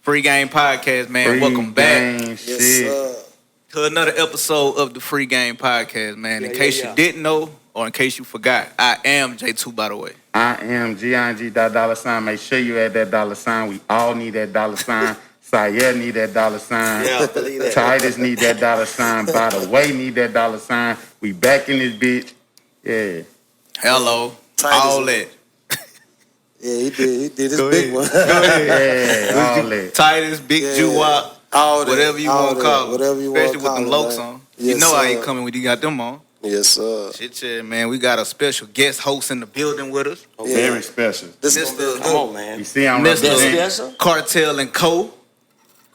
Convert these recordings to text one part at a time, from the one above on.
Free Game Podcast, man. Free Welcome back Yes, sir. to another episode of the Free Game Podcast, man. In case you didn't know or in case you forgot, I am J2, by the way. I am G-I-N-G. Make sure you add that $sign. We all need that $sign. Sayed need that $sign. Yeah, I believe that. Titus need that $sign. By the way, need that $sign. We back in this bitch. Yeah. Hello. Titus. All that. Yeah, he did his big one. Yeah, all that. Titus, Big Juwop, All that. whatever you All want to that. call it. Whatever you want to Especially with them call it, lokes man. on. Yes, You know how he sir. coming when you got them on. Yes, sir. Shit, man. We got a special guest host in the building with us. Yeah. Very special. This Mr. is gonna be Come good. on, man. You see, I'm Mr. representing Cartel and Co.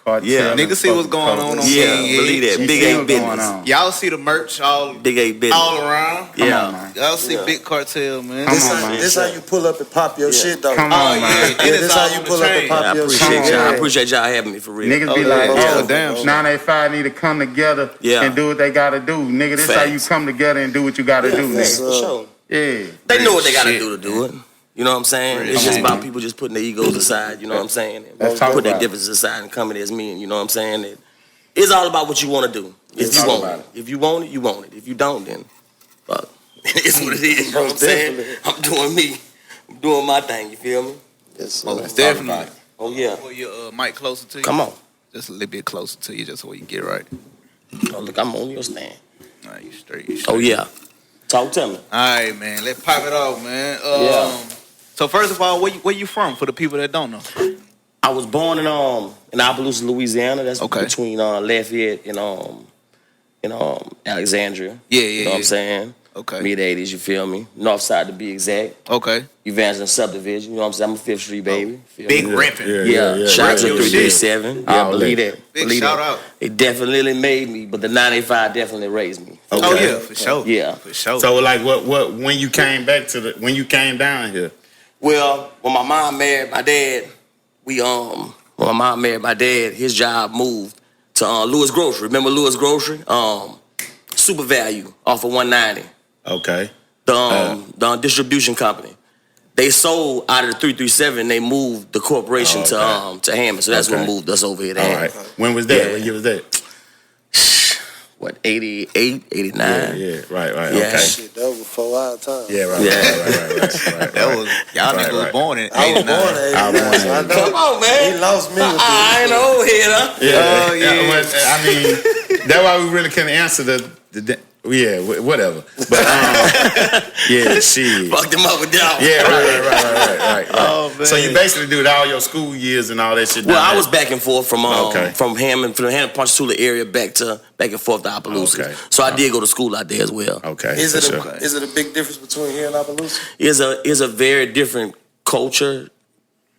Cartel. Yeah. and Niggas see what's going on Coke. Yeah, Yeah, believe that. You Big see A what's going business. on. Y'all see the merch all Big A business. around. Come Yeah. on, man. Y'all see Yeah. Big Cartel, man. Come This on, how, man. this how you pull up and pop your shit, though. Come Oh, on, yeah. man. And Yeah, it's this all how you on pull the up and chain. pop I your appreciate shit. y'all. I Yeah. appreciate y'all having me for real. Niggas Oh, be yeah. like, Oh, oh, damn. 985 need to come together Yeah. and do what they gotta do. Nigga, this how you Facts. come together and do what you gotta do, Yes, nigga. sir. sure. Yeah. They know what they gotta Shit, do to do it. You know what I'm saying? Real It's just shit. about people just putting their egos aside, you know what I'm saying? And Let's talk put their about it. differences aside and coming as men, you know what I'm saying? It's all about what you want to do. If Let's you talk want about it. If you want it, you want it. If you don't, then fuck. It's what it is, you know what I'm saying? Definitely. I'm doing me. I'm doing my thing, you feel me? Yes, sir. Most definitely. Oh, yeah. Pull your mic closer to you. Come on. Just a little bit closer to you, just so we can get right. Oh, look, I'm on your stand. All right, you straight. You straight. Oh, yeah. Talk to me. All right, man. Let's pop it off, man. Yeah. So first of all, where you from? For the people that don't know. I was born in Opelousas, Louisiana. That's Okay. between Lafayette and Alexandria. Yeah, You know what I'm saying? Okay. Mid '80s, you feel me? North side to be exact. Okay. Evangeline subdivision. You know what I'm saying? I'm a Fifth Street baby. Feel Big me? repping. Yeah. Shout out to Rep your 337. Yeah, All believe that. that. Big Believe shout that. out. It definitely made me, but the 985 definitely raised me. Oh yeah, for sure. Yeah. For sure. So like what when you came back to when you came down here? Well, when my mom married my dad, when my mom married my dad, his job moved to Lewis Grocery. Remember Lewis Grocery? Super Value off of 190. Okay. The distribution company. They sold out of the 337. They moved the corporation to Hammond. So that's what Okay. moved us over here to All Hammond. right. When was that? Yeah. When year was that? What, 88, 89? Yeah, right, Yeah. okay. Shit, that was before our time. Yeah, right. That was y'all Right, niggas was right. born in I was 89. born in I was 89, born so I in know. Come on, man. He lost me. with I ain't this. an old head, huh? Yeah, Oh, yeah. well, I mean, that's why we really couldn't answer the whatever. But yeah, shit. Fucked him up with that. Yeah, right. Oh, man. So you basically do it all your school years and all that shit. Well, down I there. was back and forth from Okay. Hammond, from the Hammond Ponchatoula area back and forth to Opelousas. Okay. So I did go to school out there as well. Okay. Is for it sure. is it a big difference between here and Opelousas? It's a very different culture.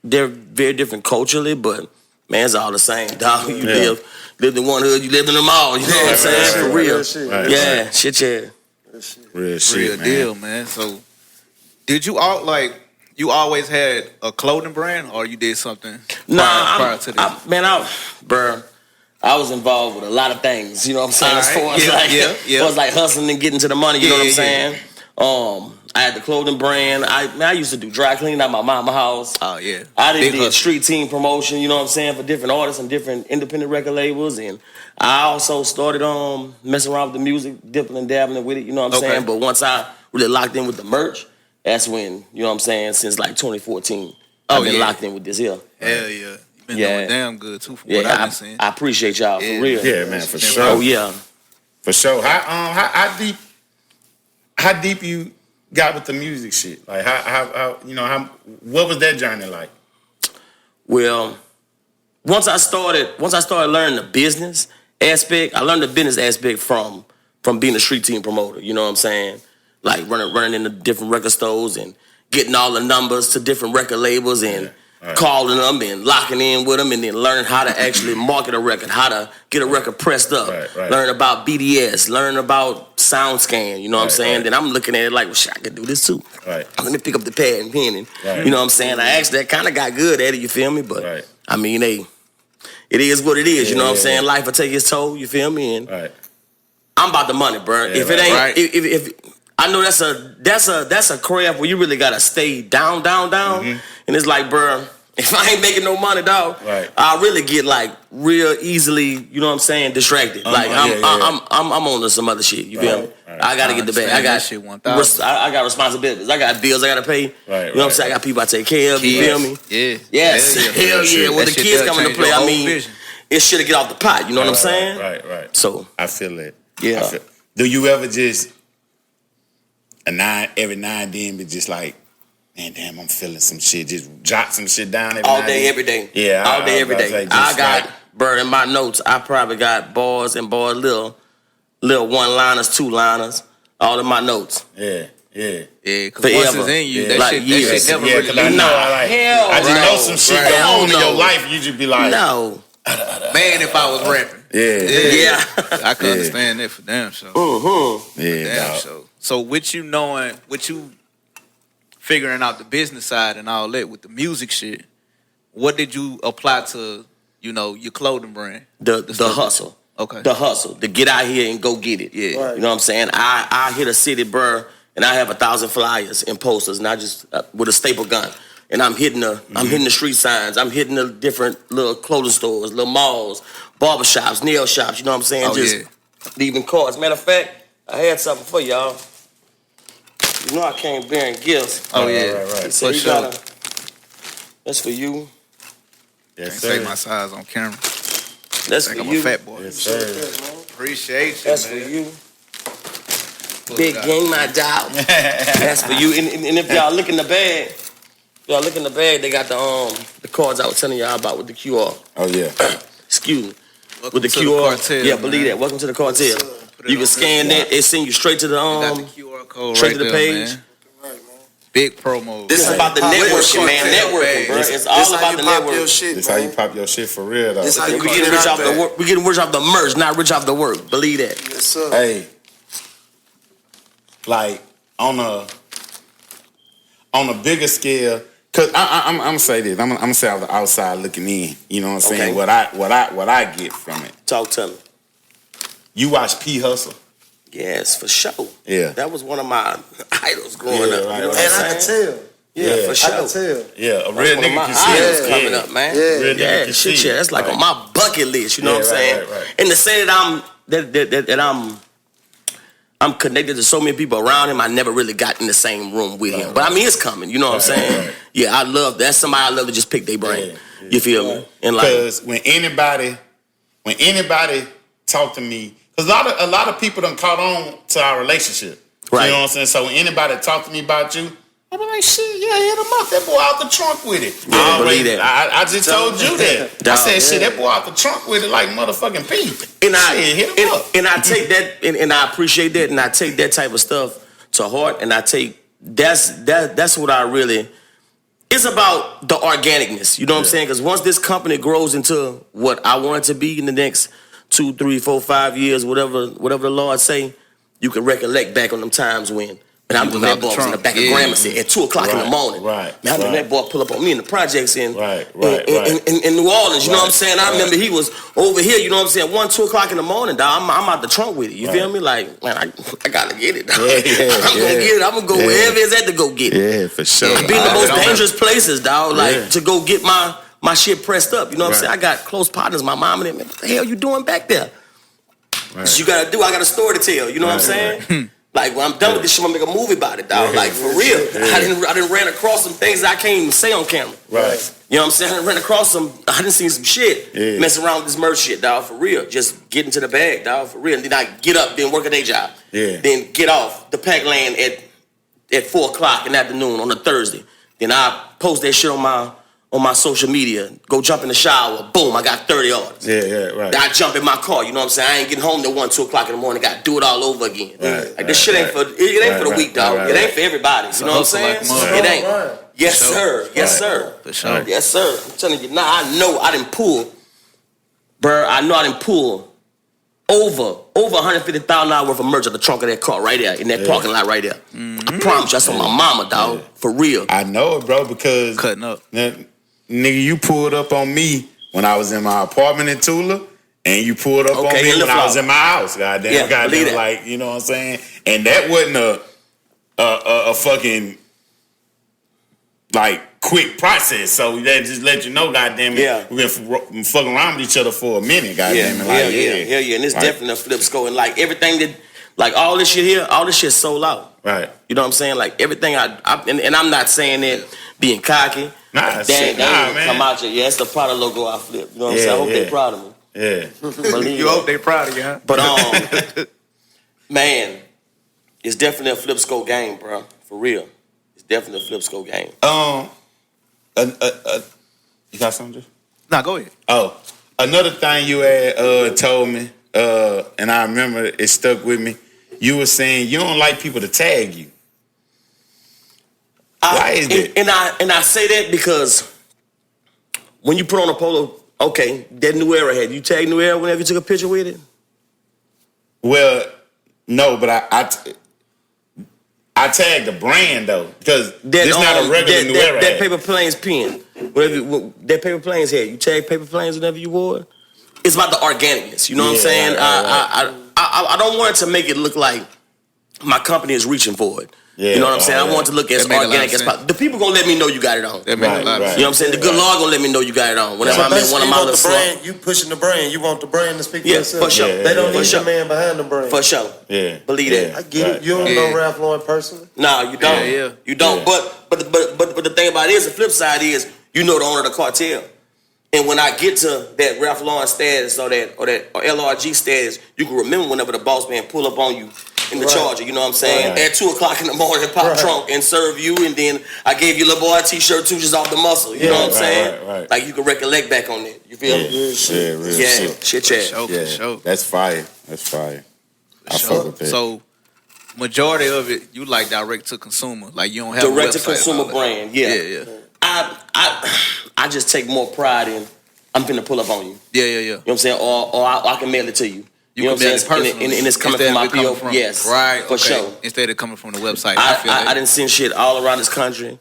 They're very different culturally, but man, it's all the same. Dog, you Yeah. lived in one hood, you lived in them all. You know what I'm saying? right, For right, real. Real shit. Right. Yeah, shit, yeah. Real shit. Real shit, Real man. deal, man. So, did you you always had a clothing brand, or you did something prior to this? I was involved with a lot of things. You know what I'm saying? All As far right. as Yeah, like, yeah, yeah. as far as like hustling and getting to the money. You know what I'm Yeah, yeah. saying? I had the clothing brand. I used to do dry cleaning at my mama's house. Oh yeah. I Big did hustle. street team promotion, you know what I'm saying, for different artists and different independent record labels. And I also started messing around with the music, dipping and dabbling with it, you know what I'm Okay. saying? But once I really locked in with the merch, that's when, you know what I'm saying, since like 2014, I've been yeah. locked in with this here. Hell yeah. You been Yeah. doing damn good too, from what I've Yeah, been seeing. I appreciate y'all Yeah. for real. Yeah, man, for sure. Oh, yeah. For sure. How deep you got with the music shit? Like how what was that journey like? Well, once I started learning the business aspect, I learned the business aspect from being a street team promoter. You know what I'm saying? Like running into different record stores and getting all the numbers to different record labels and Right. calling them and locking in with them and then learning how to actually market a record, how to get a record pressed up, Right. learn about BDS, learn about SoundScan. You know what I'm Right, saying? right. Then I'm looking at it like, well, shit, I could do this too. Right. Let me pick up the pad and pen and Right. you know what I'm saying? I actually kind of got good at it, you feel me? But Right. I mean, it is what it is, you know what I'm Yeah. saying? Life will take its toll, you feel me? And Right. I'm about the money, bro. Yeah, If it ain't, right. if I know that's a craft where you really gotta stay down, Mm-hmm. and it's like, bro, If I ain't making no money, dog, Right. I really get like real easily, you know what I'm saying, distracted. Like I'm on to some other shit. You feel me? Right. I gotta get the bag. I got shit 1,000. I got responsibilities. I got bills I gotta pay. Right, you know what I'm saying? I got people I take care of. You feel me? Yeah. Yes. Hell yeah. When the kids come into play, I mean, vision. it should get off the pot. You know what I'm saying? Right. So I feel it. Yeah. Do you ever just every now and then be just like, man, damn, I'm feeling some shit. Just jot some shit down all day, every day. Yeah, all day, every day. I got, bro, in my notes, I probably got bars, little one-liners, two-liners, all in my notes. Yeah. Yeah, because once it's in you, that like shit never really I know, I just know some shit going on in your life. You just be like, no. Man, if I was rapping. Yeah. I could understand that for damn sure. Yeah, Damn sure. So with you figuring out the business side and all that with the music shit, what did you apply to, your clothing brand? The hustle. Okay. The hustle. To get out here and go get it. Yeah. Right. You know what I'm saying? I hit a city, bro, and I have 1,000 flyers and posters, and I just with a staple gun. And I'm hitting the street signs. I'm hitting the different little clothing stores, little malls, barbershops, nail shops. You know what I'm saying? Leaving cards. Matter of fact, I had something for y'all. You know I came bearing gifts. Oh yeah, right. So you gotta. That's for you. Yes, Can't say sir. my size on camera. That's I for think I'm you. a fat boy. Yes, sir. Appreciate you, That's man. for you. Big gang, my dog. That's for you. And if y'all look in the bag, they got the cards I was telling y'all about with the QR. Oh yeah. Excuse me. Welcome With the to QR. Cartel, yeah, man. believe that. Welcome to the cartel. You can scan that. It send you straight to the Got the QR code straight right to the there, page. man. Big promo. This is about the networking, man. Networking, bro. It's all about the networking. This how you pop your shit for real, though. This how you We getting rich off the work. We getting rich off the merch, not rich off the work. Believe that. Yes, sir. Hey, like on a bigger scale, cause I'm gonna say this. I'm gonna say on the outside looking in. You know what I'm saying? Okay. What I get from it. Talk to me. You watch P Hustle. Yes, for sure. Yeah. That was one of my idols growing Yeah, up. right, You know what And I'm I can saying? tell. Yeah, for I sure. can tell. Yeah, a real One of nigga my can see idols it. coming up, man. Yeah. Real nigga Yeah, can shit, see yeah. it. That's like Right. on my bucket list. You know Yeah, what I'm saying? right. And to say that I'm connected to so many people around him, I never really got in the same room with him. But I mean, it's coming. You know what I'm saying? right. Yeah, that's somebody I love to just pick their brain. Yeah. You feel me? And like, Because when anybody talk to me, because a lot of people done caught on to our relationship. Right. You know what I'm saying? So when anybody talk to me about you, I be like, shit, yeah, hit him up. That boy out the trunk with it. Yeah, believe that. I just told you that. I Dog, said, shit, that boy out the trunk with it like motherfucking P. and Shit, hit him up. and I take that, and I appreciate that, and I take that type of stuff to heart, and I take that's what I really. It's about the organicness, you know what I'm saying? Because once this company grows into what I want it to be in the next 2, 3, 4, 5 years, whatever the Lord say, you can recollect back on them times when. And I'm doing that boy in the back of Gramercy at 2 o'clock in the morning. Right. Man, I remember that boy pull up on me in the projects in Right. in New Orleans. You know what I'm saying? I remember he was over here. You know what I'm saying? 1, 2 o'clock in the morning, dog. I'm out the trunk with it. You feel me? Like, man, I gotta get it. Dog. I'm gonna get it. I'm gonna go wherever it's at to go get it. Yeah, for sure. Be in the most dangerous places, dog. Like to go get my shit pressed up. You know what I'm saying? I got close partners. My mom and them. Man, what the hell you doing back there? Right. So you gotta do. I got a story to tell. You know what I'm saying? Like when I'm done with this shit, I'm gonna make a movie about it, dog. Like for real. I didn't ran across some things I can't even say on camera. Right. You know what I'm saying? I done ran across I done seen some shit messing around with this merch shit, dog. For real. Just get into the bag, dog. For real. And then I get up, then work a day job. Yeah. Then get off the pack land at 4 o'clock in the afternoon on a Thursday. Then I post that shit on my social media. Go jump in the shower. Boom, I got 30 orders. Yeah, right. I jump in my car, you know what I'm saying? I ain't getting home till 1, 2 o'clock in the morning. Got to do it all over again. Like this shit ain't for the weak, dog. It ain't for everybody. You know what I'm saying? It ain't. Yes, sir. Yes, sir. For sure. Yes, sir. I'm telling you now. I know I didn't pull, bro. I know I didn't pull over $150,000 worth of merch at the trunk of that car right there in that parking lot right there. I promise you, that's on my mama, dog. For real. I know it, bro, because Cutting up. Nigga, you pulled up on me when I was in my apartment in Tula, and you pulled up on me when I was in my house. Goddamn, that. like, you know what I'm saying? And that wasn't a fucking like quick process. So that just let you know, goddamn it, Yeah. we've been fucking around with each other for a minute, goddamn it. Like, Hell yeah. And it's definitely a flip score. And like everything that, like all this shit here, all this shit sold out. Right. You know what I'm saying? Like everything and I'm not saying that being cocky. Nah, they ain't man. come out yet. Yeah, it's the Prada logo I flip. You know what I'm saying? I hope they proud of me. Yeah. You hope they proud of you, huh? But man, it's definitely a flip scope game, bro. For real. It's definitely a flip scope game. You got something? Nah, go ahead. Oh, another thing you had told me, and I remember it stuck with me. You were saying you don't like people to tag you. Why is that? And I say that because when you put on a polo, okay, that New Era hat, you tag New Era whenever you took a picture with it? Well, no, but I tagged the brand though, because it's not a regular New Era that hat. Paper Planes pen, that Paper Planes hat, you tag Paper Planes whenever you wore it? It's about the organicness, you know what I'm saying? Right. I don't want it to make it look like my company is reaching for it. Yeah, you know what I'm saying? I want it to look as That make a lot organic of as sense. possible. The people gonna let me know you got it on. That makes a lot of Right. sense. You know what I'm saying? The good Lord gonna let me know you got it on. Whenever I'm in one of my little brand, you pushing the brand. You want the brand to speak for Yeah, itself. for sure. They don't For need sure. the man behind the brand. For sure. Yeah. Believe Yeah. that. I get it. You don't Yeah. know Ralph Lauren personally. Nah, you don't. Yeah. You don't. Yeah. But the thing about it is, the flip side is, you know the owner of the cartel. And when I get to that Ralph Lauren status or LRG status, you can remember whenever the boss man pull up on you in the Right. Charger, you know what I'm saying? Right. At 2:00 in the morning, and pop Right. trunk and serve you, and then I gave you a little boy a t-shirt too, just off the muscle. You know what I'm saying? Right. Like you can recollect back on that. You feel me? Real Yeah, shit. shit, For yeah. sure, Yeah, for sure. that's fire. That's fire. I Sure. fuck with that. So, majority of it, you like direct to consumer. Like you don't have Direct to a website and consumer all that. brand, yeah. Yeah. I just take more pride in I'm finna pull up on you. Yeah. You know what I'm saying? Or I can mail it to you. You know what I'm saying? And it's coming from my PO. Yes. Right. For sure. Instead of coming from the website. I I didn't send shit all around this country.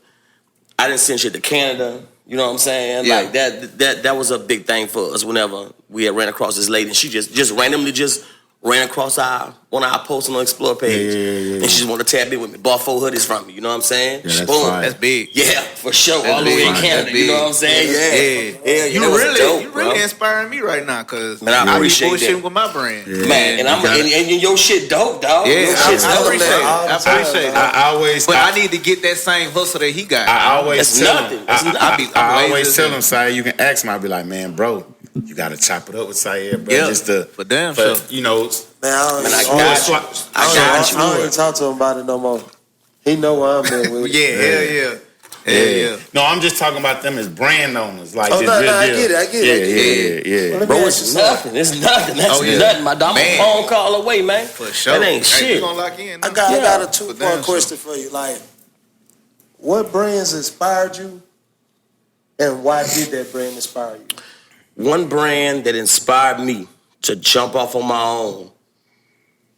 I didn't send shit to Canada. You know what I'm saying? Yeah. Like that was a big thing for us whenever we had ran across this lady, and she just randomly ran across one of our posts on the Explore page. Yeah. And she just wanted to tap in with me. Bought 4 hoodies from me. You know what I'm saying? Yeah, that's Boom. fire. That's big. Yeah, for sure. That's all the way in big. Canada. That's You know big. what I'm saying? Yeah. You that was dope, really bro. inspiring me right now, cause Man, I be appreciate bullshitting that. with my brand. Yeah. Man, and your shit dope, dog. Yeah, Your shit's I dope, appreciate it. man. I appreciate it. I always, But I need to get that same hustle that he got. I always That's tell nothing. him. That's nothing. I I'm always lazy tell as him, Syed, you can ask him. I'll be like, man, bro, you gotta chop it up with Syed, bro. Yeah, just to, for damn sure. you know. Man, I don't got you. I don't even talk to him about it no more. He know where I'm at with it. Yeah. No, I'm just talking about them as brand owners. Like, Oh, just no, real I deal. get it. Yeah. Well, let me Bro, ask you it's something. nothing. It's nothing. That's Oh, yeah. nothing, my dog. I'm Man. a phone call away, man. For sure. That ain't Hey, shit. we gonna lock in. I now. got a For two-part damn question for you. Like, what brands inspired you, and why did that brand inspire you? One brand that inspired me to jump off on my own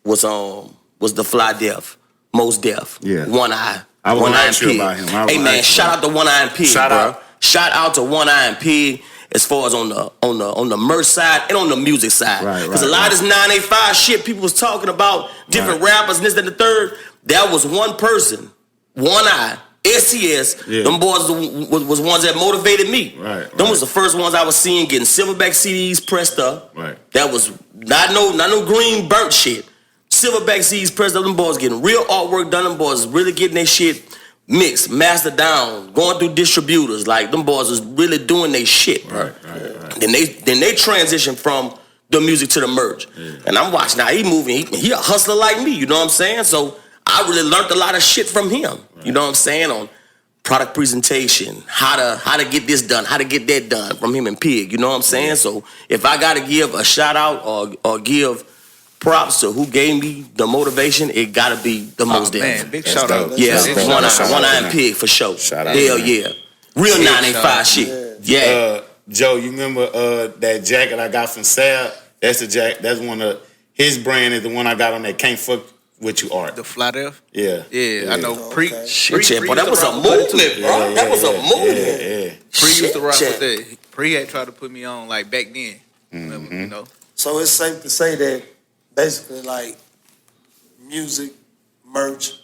was the Fly Def, Most Def. Yeah. One Eye. I was One gonna Eye ask you Pig. about him. I was Hey gonna man, ask you shout about out to One Eye Pig, Shout bro. out. Shout out to One Eye Pig as far as on the merch side and on the music side. Right, Because a lot of this 985 shit people was talking about, different rappers and this and the third, that was one person, One Eye, SCS. Yeah. Them boys was ones that motivated me. Right. Them was the first ones I was seeing getting silverback CDs pressed up. Right. That was not no green burnt shit. Silverback CDs pressed up. Them boys getting real artwork done. Them boys really getting their shit mixed, mastered down, going through distributors. Like them boys was really doing their shit. Right. Then they transitioned from the music to the merch. Yeah. And I'm watching now. He moving. He a hustler like me. You know what I'm saying? So I really learned a lot of shit from him. Right. You know what I'm saying? On product presentation, how to get this done, how to get that done from him and Pig. You know what I'm saying? So if I got to give a shout out or give props to who gave me the motivation, it got to be the Most Def. Man, big That's shout dope. out. Yeah, That's dope. One Shout out Eye to and Pig for sure. Shout out Hell to yeah. Real Big 985 shout out. shit. Yeah. Joe, you remember that jacket I got from Sal? That's the jacket. That's one of his brand is the one I got on that Can't Fuck With You art. The Fly Def? Yeah. Yeah, I know. Pre Shit, boy, that used was to a rock with it, too. movement, bro. That was a movement. Yeah. Pre used to rock Shit. with that. Pre had tried to put me on like back then. You know? So it's safe to say that basically, like, music, merch,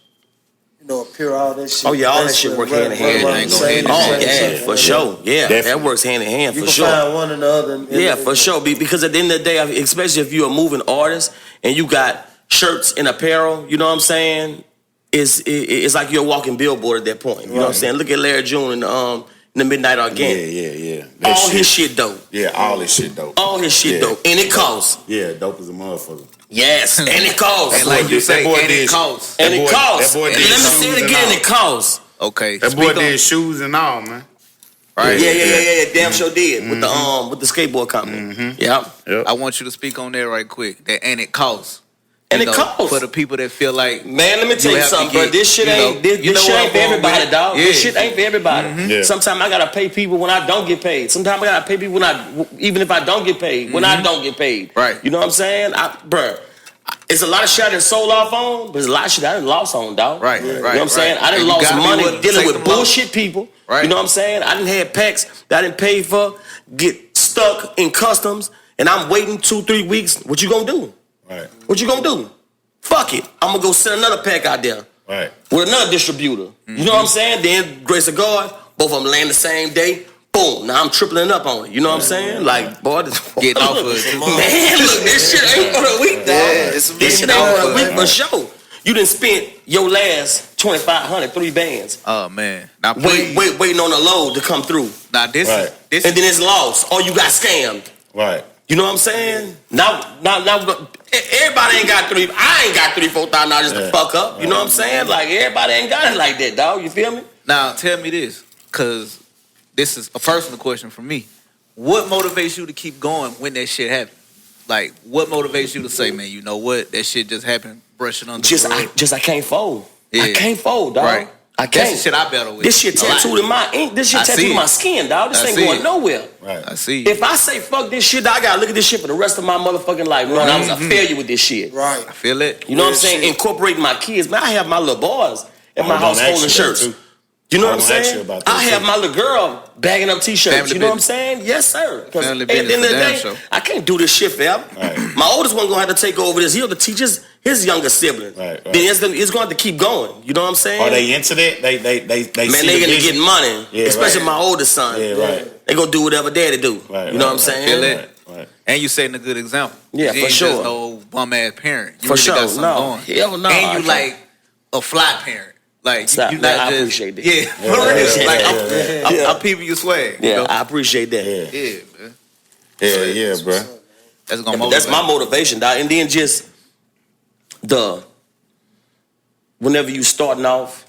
a apparel, all that shit. Oh yeah, all that shit work hand in hand. Oh yeah, for sure. Yeah, that works hand in hand for sure. You can find one and the other. Yeah, for sure. Because at the end of the day, especially if you're a moving artist and you got shirts and apparel, you know what I'm saying? It's like you're a walking billboard at that point. You know what I'm saying? Look at Larry June in the Midnight Organic. Yeah. All his shit dope. Yeah, all his shit dope. All his shit dope. And it costs. Yeah, dope as a motherfucker. Yes, and it costs. And like you say, and it costs. And it costs. That boy And did let me say it again, it costs. Okay. That boy did shoes and all, man. Right. Yeah. Damn sure did with the skateboard company. Yep. I want you to speak on that right quick. That and it costs. And it costs for the people that feel like, man. Let me tell you something, bro. This shit ain't this shit ain't for everybody, dog. This shit ain't for everybody. Yeah. Sometimes I gotta pay people when I don't get paid. Sometimes I gotta pay people even if I don't get paid. When I don't get paid, right? You know what I'm saying, bro? It's a lot of shit I done sold off on, but there's a lot of shit I done lost on, dog. Right. You know what I'm saying? I done lost money dealing with bullshit people. Right. You know what I'm saying? I done had packs that I didn't pay for, get stuck in customs, and I'm waiting 2-3 weeks. What you gonna do? Right. What you gonna do? Fuck it. I'm gonna go send another pack out there. Right. With another distributor. You know what I'm saying? Then, grace of God, both of them land the same day. Boom. Now I'm tripling up on it. You know what I'm saying? Like, boy, getting off of it. Man, look, this shit ain't for the week, dog. This shit ain't for the week for sure. You done spent your last $2,500, 3 bands. Oh man. Now waiting on a load to come through. Now this right. this and then it's lost. Or you got scammed. Right. You know what I'm saying? Now, everybody ain't got I ain't got $3,000-$4,000 just to fuck up. You know what I'm saying? Like, everybody ain't got it like that, dog. You feel me? Now, tell me this, because this is a personal question for me. What motivates you to keep going when that shit happens? Like, what motivates you to say, man, you know what? That shit just happened, brushing under the rug. I can't fold. Yeah. I can't fold, dog. Right. I can't. That's the shit I battle with. This shit tattooed in my ink. This shit tattooed in my skin, dog. This ain't going nowhere. Right. I see. If I say fuck this shit, I gotta look at this shit for the rest of my motherfucking life. Man, I was a failure with this shit. Right. I feel it. You know what I'm saying? Incorporating my kids. Man, I have my little boys at my house holding shirts. You know what I'm saying? I have my little girl bagging up t-shirts. You know what I'm saying? Yes, sir. Because at the end of the day, I can't do this shit forever. Right. My oldest one gonna have to take over this. He'll have to teach his younger sibling. Right. Then it's going to keep going. You know what I'm saying? Are they into that? They man, they gonna get money. Especially my oldest son. Yeah, right. They gonna do whatever daddy do. Right, you know what I'm saying? Feel it. Right. And you setting a good example. Yeah, you for ain't sure. Just no bum ass parent. You for really sure. got something going. Hell no. And you like a fly parent. Like Stop, you man, not I just appreciate that. Yeah, for real. Like I'm peeping your swag. Yeah, you know? I appreciate that. Yeah, man. Yeah, bro. That's gonna motivate. That's my motivation, dog. And then just whenever you starting off,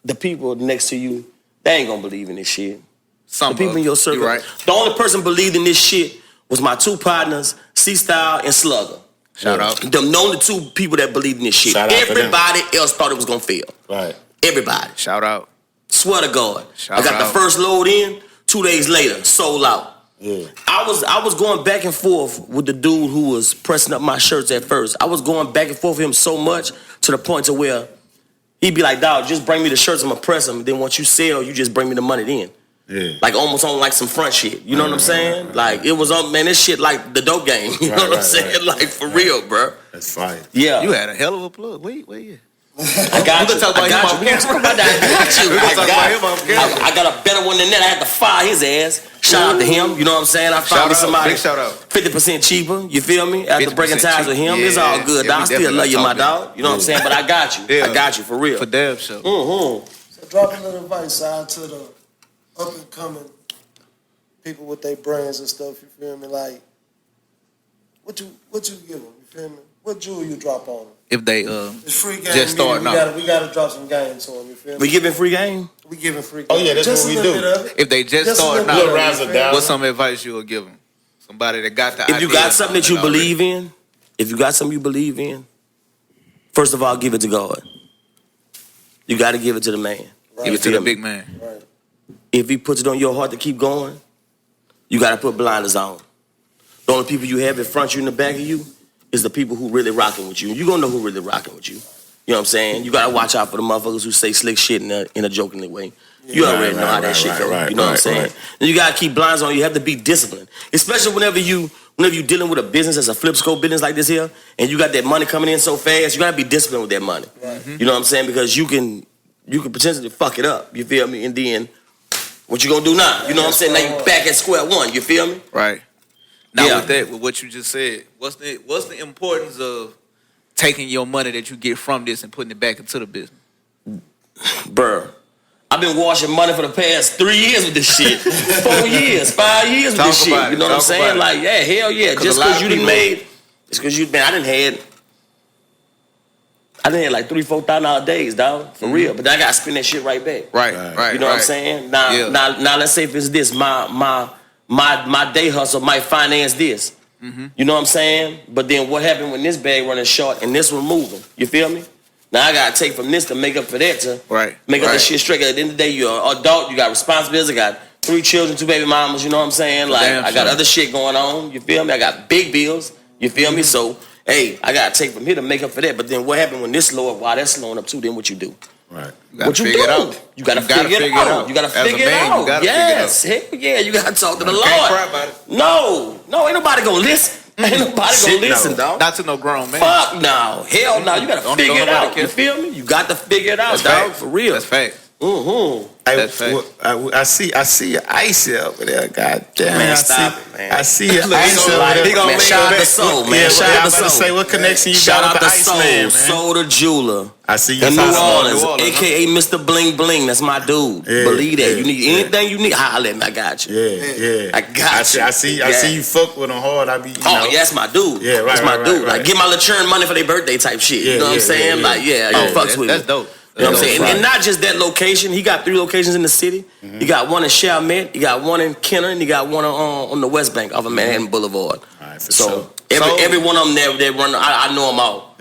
the people next to you, they ain't gonna believe in this shit. The people in your circle. Right. The only person believed in this shit was my 2 partners, C-Style and Slugger. Shout out. Them the only 2 people that believed in this shit. Everybody else thought it was gonna fail. Right. Everybody. Shout out. Swear to God. Shout I got out. the first load in, 2 days later, sold out. Yeah. I was going back and forth with the dude who was pressing up my shirts at first. I was going back and forth with him so much to the point to where he'd be like, dog, just bring me the shirts, I'm gonna press them. Then once you sell, you just bring me the money then. Yeah. Like almost on like some front shit. You know what I'm saying? Like it was on, man, this shit like the dope game. You know what I'm saying? Like for real, bro. That's fire. Yeah. You had a hell of a plug. Wait, yeah. I got you. I got you. I got a better one than that. I had to fire his ass. Shout out to him. You know what I'm saying? I found me somebody big shout out. 50% cheaper. You feel me? After breaking ties with him, it's all good. Yeah, I still love you, my dog. You know what I'm saying? But I got you. I got you for real. For damn sure. So drop a little advice out to the up and coming people with their brands and stuff. You feel me? Like what you give them? You feel me? What jewel you drop on them? If they it's free game. just starting out. We gotta drop some game to them. You feel me? We giving free game? We giving free game. Oh yeah, that's just what we do. If they just starting little out, razzle dazzle. what's some advice you will give them? Somebody that got the idea. If you got something that you believe in, first of all, give it to God. You got to give it to the man. Right. Give it to the big man. Right. If he puts it on your heart to keep going, you got to put blinders on. The only people you have in front of you and in the back of you is the people who really rocking with you. You gonna know who really rocking with you. You know what I'm saying? You gotta watch out for the motherfuckers who say slick shit in a jokingly way. You already know how that shit goes. You know what I'm saying? And you gotta keep blinds on. You have to be disciplined, especially whenever you dealing with a business that's a flip scope business like this here, and you got that money coming in so fast. You gotta be disciplined with that money. Right. You know what I'm saying? Because you can you could potentially fuck it up. You feel me? And then what you gonna do now? You know what I'm saying? Now you back at square one. You feel me? Right. Now with what you just said, what's the importance of taking your money that you get from this and putting it back into the business? Bruh, I've been washing money for the past 3 years with this shit. 4 years, 5 years with this shit. You know what I'm saying? Like, yeah, hell yeah. Just because you done made, it's because you, man, I done had like $3,000-$4,000 days, dog, for real. But then I gotta spend that shit right back. Right. You know what I'm saying? Now, let's say if it's this, my day hustle might finance this. You know what I'm saying? But then what happened when this bag running short and this one moving? You feel me? Now I gotta take from this to make up for that to make up this shit straight. At the end of the day, you're an adult, you got responsibilities. I got 3 children, 2 baby mamas. You know what I'm saying? Like I got other shit going on. You feel me? I got big bills. You feel me? So hey, I gotta take from here to make up for that. But then what happened when this lower? While that's slowing up too, then what you do? Right. What you do? You gotta figure it out. You gotta figure it out. Yes, hell yeah. You gotta talk to the Lord. Can't cry about it. No, ain't nobody gonna listen. Ain't nobody gonna listen, dog. Not to no grown man. Fuck no. Hell no. You gotta figure it out. You feel me? You got to figure it out, dog. For real. That's fact. I see your ice over there. God damn, man, stop it, man. I see your ice over there. He gonna shout out the soul, man. Shout out the soul. Say what connection you shout got out with the the Iceman, man. Soul the jeweler. I see you in New Orleans, aka huh? Mr. Bling Bling. That's my dude. Yeah, believe that. You need anything you need, holler at me. I got you. Yeah. I got you. I see you fuck with him hard. I be. Yeah, that's my dude. Yeah, right. That's my dude. Right. Like, get my LeChern money for their birthday type shit. You know what I'm saying? Like, you fucks with me. That's dope. You know what I'm saying? And not just that location. He got 3 locations in the city. He got one in Chalmette. He got one in Kenner. And he got one on the West Bank off of Manhattan Boulevard. All right, so every one of them they run. I know them all.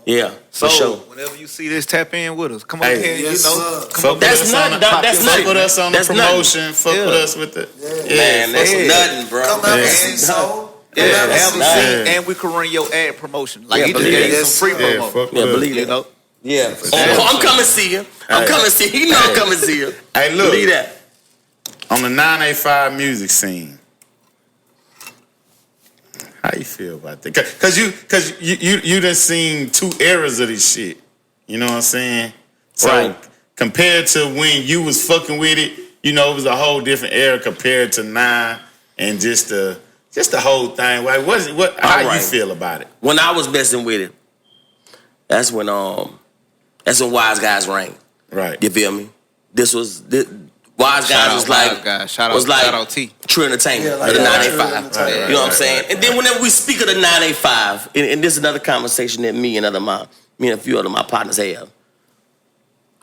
Yeah. So for sure. whenever you see this, tap in with us. Come on here, Come that's nothing. That's nothing. Fuck with us on the promotion. Fuck with us with the. Man, that's nothing, bro. Come out and see so. And we can run your ad promotion. Like, he just gave you some free promo. Believe it. You know? Yeah. I'm coming to see you. I'm coming to see you. You know I'm coming to see you. Hey, look. Believe that. On the 985 music scene, how you feel about that? Cause you done seen 2 eras of this shit. You know what I'm saying? So compared to when you was fucking with it, you know, it was a whole different era compared to now and just the whole thing. Like, how you feel about it? When I was messing with it, that's when Wise Guys rang. Right. You feel me? Wise Guys was like shout out T. True Entertainment, the 985. You know what I'm saying? And then whenever we speak of the 985, and this is another conversation that me and a few other my partners have.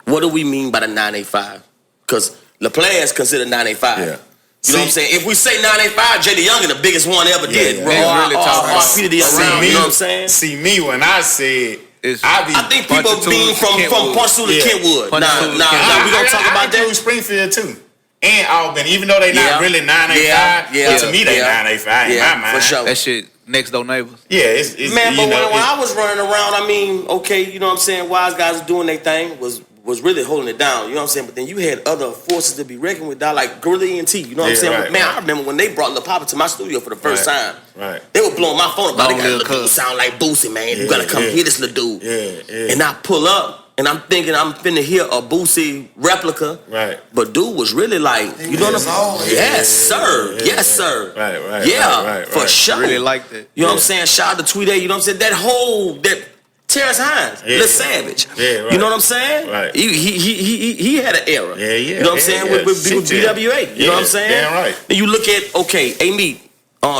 What do we mean by the 985? Because LaPlante is considered 985. Yeah. You know what I'm saying? If we say 985, Jay the Youngin, the biggest one ever did. Really talking about RP to the around, you know what I'm saying? See me when I said I think people being from Ponchatoula to Kentwood. Nah, we gonna talk about that. Springfield too. And Albany, even though they not really 985, but to me they 985 in my mind. For sure. That shit next door neighbors. Yeah, it's man, but when I was running around, I mean, okay, you know what I'm saying, Wise Guys was doing their thing, was really holding it down, you know what I'm saying? But then you had other forces to be reckoned with, like Gorilla ENT, you know what I'm saying? Right, man, I remember when they brought Lil Papa to my studio for the first time. Right. They were blowing my phone up. They got dude sound like Boosie, man. You gotta come hear this little dude. Yeah. And I pull up, and I'm thinking I'm finna hear a Boosie replica. Right. But dude was really like, you know what I'm saying? Yes, sir. Yes, sir. Right. Yeah, for sure. Really like that. You know what I'm saying? Shout out to Tweet A, you know what I'm saying? That Terrence Hines, Lil Savage. Yeah, right. You know what I'm saying? Right. He had an era. Yeah. You know what I'm saying? With BWA. You know what I'm saying? Damn right. Then you look at, A-Meat,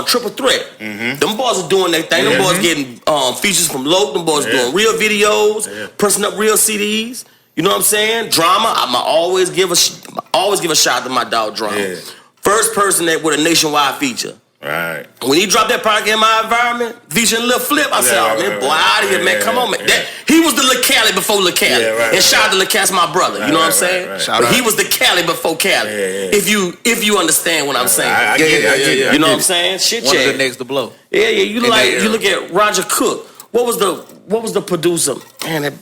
Triple Threat. Them boys are doing their thing. Them boys getting features from Loke. Them boys doing real videos, pressing up real CDs. You know what I'm saying? Drama. I always give a shout out to my dog Drama. Yeah. First person that with a nationwide feature. Right. When he dropped that product in my environment, featuring Lil Flip, I said, "Oh man, boy, out of here, man! Come on, man! He was the Lil Cali before Lil Cali, and shout out to Lil Cali's my brother. You know what I'm saying? But he was the Cali before Cali. If you understand what I'm saying, I get it. You know what I'm saying? Shit, One of the next to blow. Yeah. You look at Roger Cook. What was the producer? Man,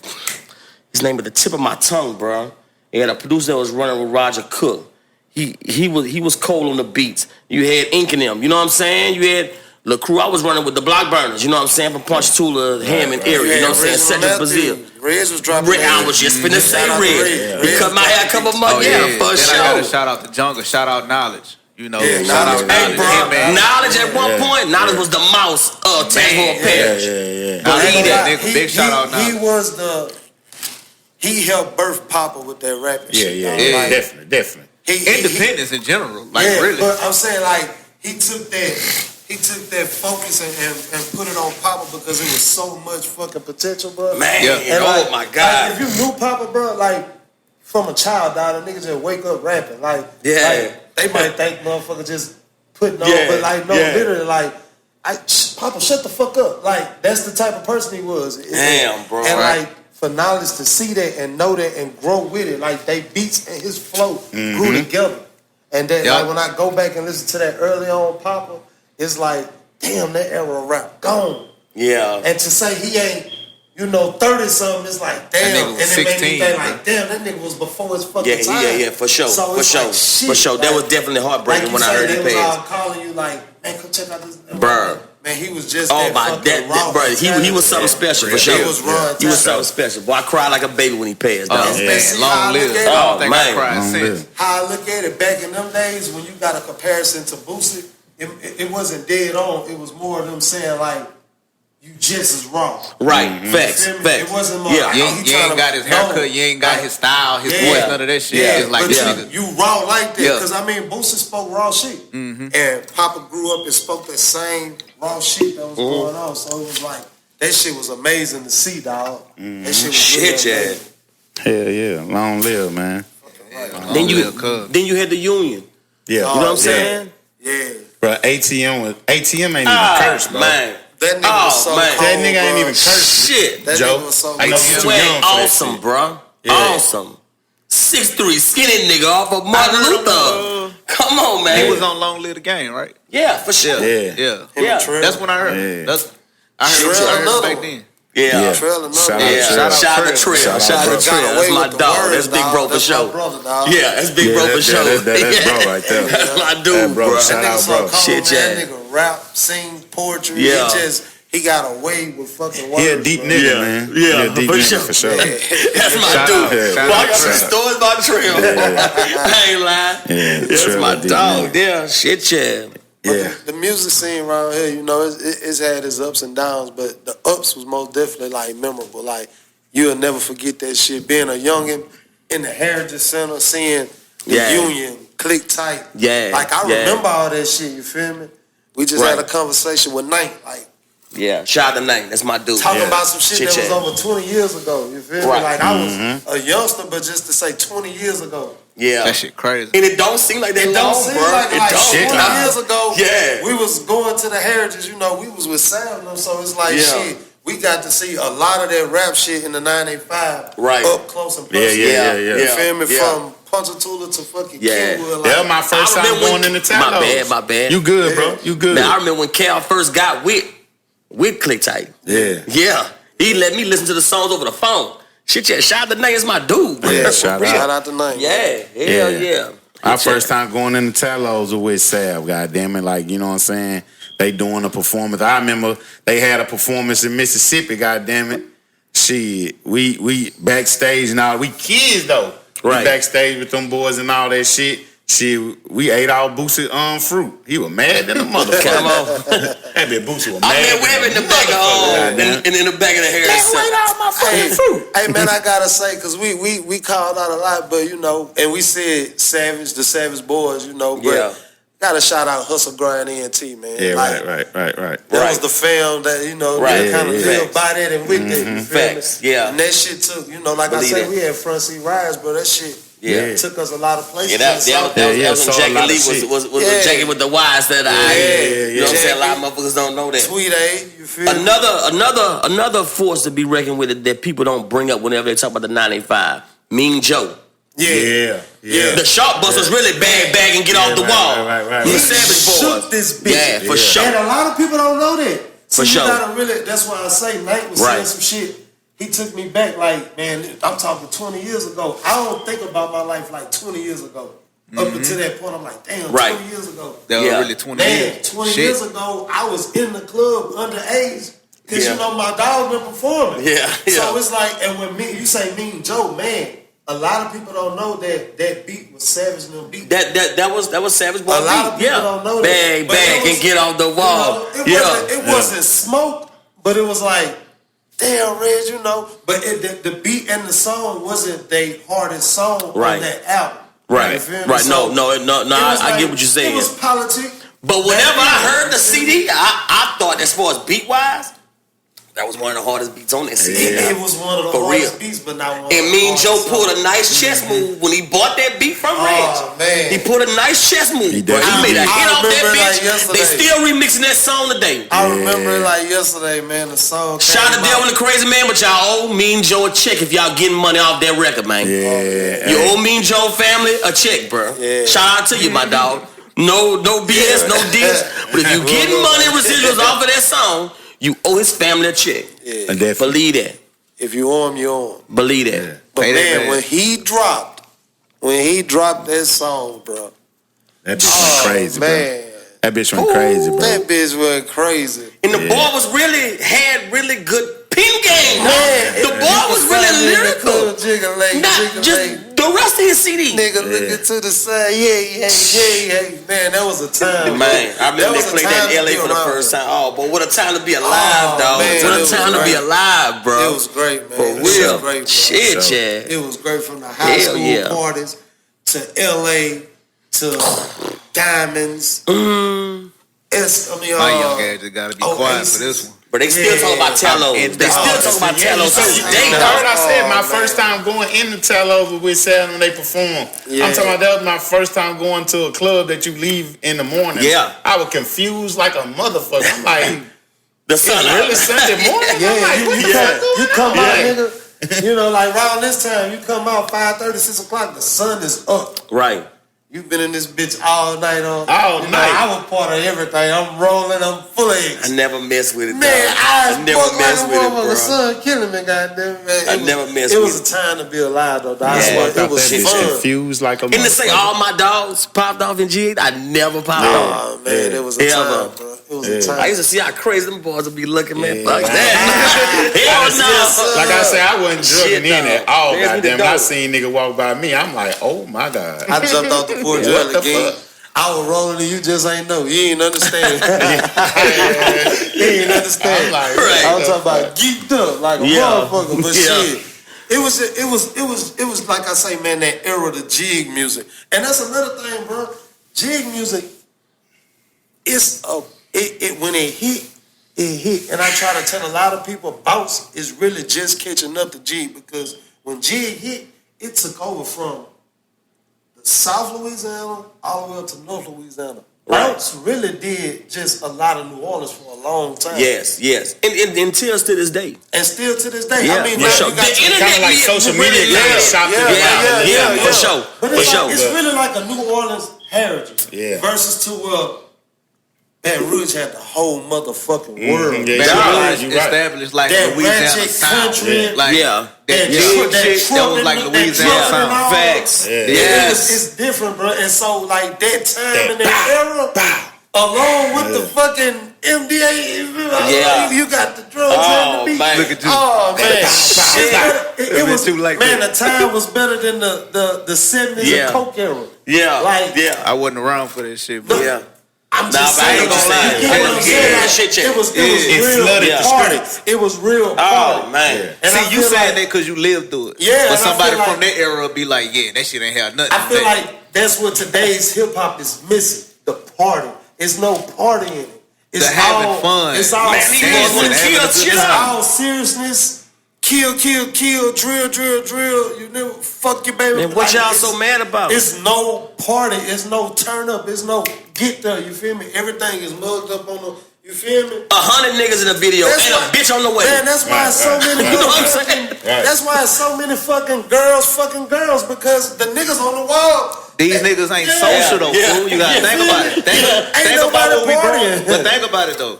his name at the tip of my tongue, bro. He had a producer that was running with Roger Cook. He was cold on the beats. You had Ink in them. You know what I'm saying? You had LaCrue, I was running with the block burners, you know what I'm saying? From Ponchatoula, Hammond area, you know what I'm saying? Cedric Brazil. Reds was dropping. I was just finna say Red. He cut my hair a couple months, for Then sure. I gotta shout out the jungle, shout out Knowledge. You know, Yeah, shout out Hey, Knowledge. bro, Yeah, man. Knowledge at one point, Knowledge was the mouse of Tazewell Parish. Believe that, He- nigga. Big shout out He Knowledge. was he helped birth Papa with that rapping shit. yeah. Like, Definitely. Independence in general, like really. But I'm saying like he took that focus and put it on Papa because it was so much fucking potential, bro. Man, And oh like, my God. Like, if you knew Papa, bro, like from a child, dog, the niggas just wake up rapping. Like, Yeah. like, they might think motherfucker just putting on, Yeah, but like no, yeah. literally like. Papa, shut the fuck up. Like, that's the type of person he was. Damn, bro. And like, for Knowledge to see that and know that and grow with it, like, they beats and his flow grew together. And then, like, when I go back and listen to that early on Papa, it's like, damn, that era of rap gone. Yeah. And to say he ain't, 30-something, it's like, damn. nigga And was it made me 16, think, bro. like, damn, that nigga was before his fucking time. Yeah, for sure. So For it's sure. like, shit, For sure. That like- was definitely heartbreaking like when you I say, heard they he was all passed. calling you like, man, come check out this. Bruh. Man, he was just Oh that my, fucking raw. bro, he was something special for sure. He was raw. He was something special. Boy, I cried like a baby when he passed, dog. Long live. I Oh, don't think man. I cried Long since. live. How I look at it, back in them days when you got a comparison to Boosie, it wasn't dead on. It was more of them saying like, you just as raw. Right, facts, You feel me? facts. It wasn't more Yeah. like, You oh, ain't, he you ain't tryna- got his haircut, you ain't got his style, his Yeah. voice, none of that shit. Yeah, It's like but this you, nigga. you raw like that Yeah. because I mean Boosie spoke raw shit, and Papa grew up and spoke that same raw shit that was going on. So it was like that shit was amazing to see, dog. That shit was Shit, really yeah. amazing. Hell yeah. Long live, man. Then Lil' Cub. you had the Union. Yeah. You know what I'm saying? Yeah, Bro, ATM ain't even cursed, bro. Man. that nigga was so man. cold, That nigga ain't bro. even cursed. Shit. That Joe, nigga was so I know cold. you too Swag young for that awesome, shit. bro. Yeah. Awesome. 6'3", skinny nigga off of Martin Luther. Come on, man. He was on Long Live the Game, right? Yeah, for sure. Yeah. Yeah. Him Yeah. and Trill. That's when I heard. Yeah. I heard Trill, it another back one. then. Yeah. Trill another Shout one. out Yeah, Trill. shout out to Trill. Shout out Shout out bro. to Trill. Got That's away my with the dog. words, That's big dog. bro for That's my sure. brother, dog. Yeah, that's big bro for sure. That's bro right there. That's my That dude, bro, bro. shout That nigga out, so bro. cold, Shit, man. yeah. That nigga rap, sing poetry. Yeah. He got away with fucking words. He a deep bro. nigga, man. Yeah, He a deep for nigga sure. for sure. That's my Shout dude. out, shout Well, I out, got some shout out. stories about Trill. I ain't lying. Yeah, That's Trill my a deep dog. nigga. Yeah, shit, yeah. Yeah. The music scene around here, it's had its ups and downs, but the ups was most definitely like memorable. Like you'll never forget that shit. Being a youngin in the Heritage Center, seeing the Yeah. Union click tight. Yeah, Like I yeah. remember all that shit. You feel me? We just had a Right. conversation with Knight, like Yeah, shout out to Nate. That's my dude. talking Yeah. about some shit that was yeah. over 20 years ago. You feel Right. me? Like I was a youngster, but just to say 20 years ago. Yeah. That shit crazy. And it don't seem like that It long, don't seem bro. like, it like don't. 20 nah. years ago, Yeah. we was going to the Heritage, we was with Sam and them, so it's like, Yeah. shit, we got to see a lot of that rap shit in the 985 Right. up close and personal. Yeah. You feel me? Yeah. From Ponchatoula to fucking Yeah. Kenwood. That was Like, my first I time remember going when- in the town. My bad. You good, bro. You good. Man, I remember when Cal first got with Click Tight. Yeah. Yeah. He let me listen to the songs over the phone. Shit, yeah. Shout out to Nate. It's my dude, bro. Yeah, shout shout out. out to Knight. Yeah. Hell yeah. Our first time going in the Talos was with Sav, goddamn it. Like, you know what I'm saying? They doing a performance. I remember they had a performance in Mississippi, goddamn it. Shit, we backstage and all. We kids though. Right. We backstage with them boys and all that shit. Shit, we ate all Boosie fruit. He was mad than a motherfucker. Come on. That bitch Boosie was mad. I mean, we're in the back of in the back of the hair. Hey man, I gotta say, cause we called out a lot, but and we said Savage, the Savage Boys, but Yeah. gotta shout out Hustle Grind ENT, man. Yeah, Like, right. That was the film that, Right, kind of yeah. lived by that and with that, you feel Facts, me? yeah. And that shit took, like Believe I said, that. we had front seat rides, but that shit Yeah. took us a lot of places. Yeah, that was when saw a Jackie lot of Lee shit. was Yeah. Jackie with the Y's that I. You know what I'm saying? A lot of motherfuckers don't know that. Sweet A, you feel me? Another force to be reckoned with that people don't bring up whenever they talk about the 985. Mean Joe. Yeah. The Sharp Busters really bag and get off the wall. Right. The He Savage shook Boys. this bitch. Yeah, for And sure. a lot of people don't know that. For So sure. you gotta really, that's why I say Knight was saying Right. some shit. He took me back like, man, I'm talking 20 years ago. I don't think about my life like 20 years ago. Up until that point, I'm like, damn, Right. 20 years ago. That was really 20 Man, years. 20 Shit. years ago, I was in the club underage. Because, Yeah. you know, my dog been performing. Yeah, So yeah. it's like, and when you say Mean Joe, man, a lot of people don't know that beat was Savage and them beat. That was Savage Boy A lot of beat. people Yeah. don't know that. Bang, But bang, it was- and get off the wall. You know, it wasn't smoke, but it was like, damn, Reg, you know. But the beat and the song wasn't their hardest song Right. on that album. Right, You feel me? right. So No, it was I get like- what you're saying. It was politics. But whenever I heard the CD, I thought as far as beat wise, that was one of the hardest beats on that CD. It was one of the For hardest real. beats, but not one. And of the Mean Joe hardest pulled songs. a nice chess move when he bought that beat from Oh, Reg. man. He pulled a nice chess move. He bro. did. He made a I hit off that remember it like bitch. yesterday. They still remixing that song today. I remember it like yesterday, man. The song. Shout out to came Devil out. and the Crazy Man, but y'all owe Mean Joe a check if y'all getting money off that record, man. Yeah. You owe Mean Joe family a check, bro. Yeah. Shout out to you, my dog. No BS, no diss. But if you getting money residuals off of that song, you owe his family a check. Yeah. Definitely. Believe that. If you owe him, you owe him. Believe that. But Pay that man, man. when he dropped that song, bro. That bitch went crazy, bro. man. That bitch went crazy, bro. That bitch went crazy. And the boy was had really good pin game. Man, The boy was really lyrical. Jiggle leg, Not jiggle just leg. the rest of his CD. Nigga looking to the side, yeah. Man, that was a time. Man, I remember was they a played time that in to LA be for the around. first time. Oh, but what a time to be alive, Oh, dog. man, What it a was time to be great. alive, bro. It was great, man. For It was real. great, bro. Shit, Sure. yeah. It was great from the high Hell school yeah. parties to LA to Diamonds. My young ass just gotta be quiet for this one. But they still talk about Tello. And They still talk about Tello to this day, You dog. heard I said my man. first time going in the Tello with Sam when they perform. Yeah. I'm talking about that was my first time going to a club that you leave in the morning. Yeah. I was confused like a motherfucker. I'm like, The it's sun really Sunday morning? I'm Yeah, like, what the fuck you going come on? out, Yeah. nigga. You know, like around this time, you come out 5:30, 6 o'clock, the sun is up. Right. You've been in this bitch all night on. All you know, night. I was part of everything. I'm rolling, I'm full of I eggs. never mess with it, Man, dog. I never fuck like mess a with it, motherfucker. bro. Sun killing me, goddamn man. I It was- never mess It with was a time to be alive, though. I Yeah. swear, I it thought was that bitch fun. confused like a And to say motherfucker. all my dogs popped off in G, I never popped off. Oh man, it was a Ever. time, bro. It was a time. I used to see how crazy them boys would be looking, man. Yeah. Fuck that. Hell no. Like I said, I wasn't Shit, drugging in dog. at all, Pass me the goddamn. I dope. seen nigga walk by me. I'm like, oh my God. I jumped off the porch What the again. fuck? I was rolling and you just ain't know. You ain't understand. You ain't understand. I'm like, Right. I was talking about geeked up like a Yeah. motherfucker, but Yeah. shit. It was like I say, man, that era of the jig music. And that's another thing, bro. Jig music, when it hit. And I try to tell a lot of people, bounce is really just catching up to jig, because when jig hit, it took over from the South Louisiana all the way up to North Louisiana. Right. Bounce really did just a lot of New Orleans for a long time. Yes. And until to this day. And still to this day. Yeah, I mean, for now sure. you got The your- internet Kind of like Yeah, social really media kind of is. shopped Yeah, it Yeah, around. for sure. But For it's, sure. it's really like a New Orleans heritage. Yeah. Versus to Baton Rouge had the whole motherfucking world. Yeah, Baton you're right, Rouge you're right. established like That Louisiana ratchet sound. country. Like Yeah. that That jig truck- that shit that truck was and like that Louisiana truck and sound. all. Facts. Yeah. Yes. It's different, bro. And so, like, that time That and that era, along with the fucking MDA, Yeah. you got the drugs Oh, and the beat. man. Look at you. Oh, man. It It been was too like man, that. the time was better than the 70s Yeah. and Coke era. Yeah. Like, yeah. I wasn't around for that shit, but Yeah. I'm Nah, just but I saying, ain't gonna lie. you get what I'm Yeah, saying? that shit check. It was It real flooded the party. It was real party. Oh, man. And I see, you feel saying like- that because you lived through it. Yeah, But and I somebody feel like- from that era would be like, yeah, that shit ain't have nothing. I feel to that. like that's what today's hip hop is missing. The party. It's no party in it. It's The having all fun. It's all Man, these Dancing, boys wanna having kill a good shit It's time. all seriousness. Kill, drill. You know, fuck your baby. Man, what Like, y'all it's- so mad about? It's no party. It's no turn up. It's no get there. You feel me? Everything is mugged up on the. You feel me? 100 niggas in the video That's and why- a bitch on the way. Man, that's why it's so many. You know what I'm fucking- saying? Right. That's why it's so many fucking girls, because the niggas on the wall. These niggas ain't Yeah. social though, Yeah. fool. You gotta Yeah. think about it. Think about nobody what we partying. brought. But think about it though.